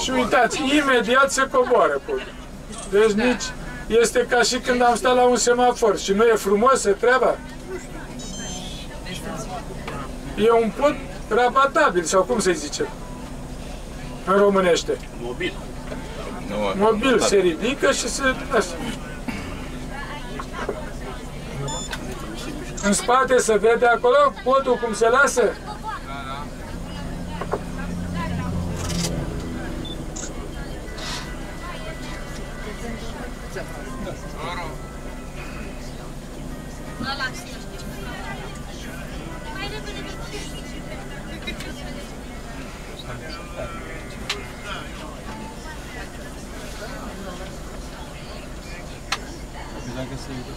Și uitați, imediat se coboară podul. Deci nici... Este ca și când am stat la un semafor și nu e frumos treaba. E un pod rabatabil, sau cum se zice în românește? Mobil. Mobil, se ridică și se lasă. În spate se vede acolo podul cum se lasă?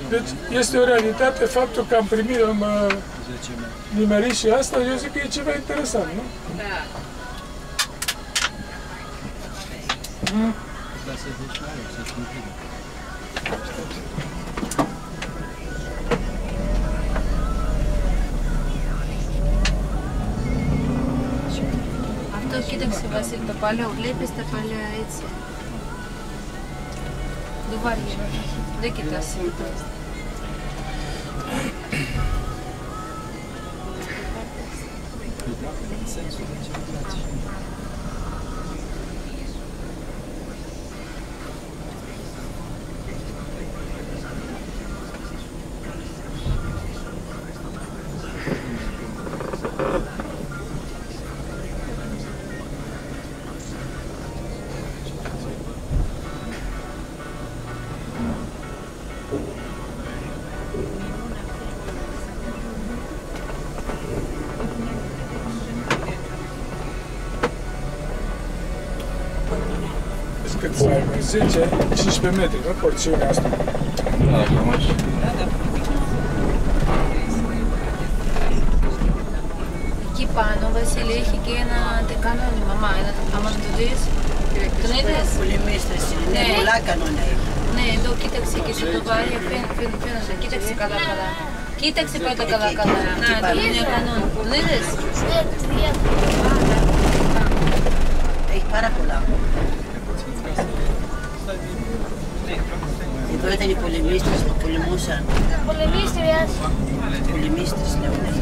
Deci este o realitate faptul că am primit, am nimerit și asta, eu zic că e ceva interesant, nu? Da. Авто кидався Василь до поля, лепіс до поля эти. Дуварье. Де кидався? Cât să ai 10-15 metri, nu? Porțiunea asta. Da, cam așa. Εκεί πάνω, Βασίλη, έχει και ένα κανόνι, μαμά, άμα το δεις. Το είδες? Ναι, πολλά κανόνια έχει. Ναι, εδώ κοίταξε και στο τοβάρι, φαίνεται, κοίταξε καλά-καλά. Κοίταξε πρώτα καλά-καλά. Να, το είναι κανόνι. Το είδες? Έχει πάρα πολλά. Εδώ ήταν οι πολεμίστρες που πολεμούσαν. Πολεμίστριας. Πολεμίστρες, λέω.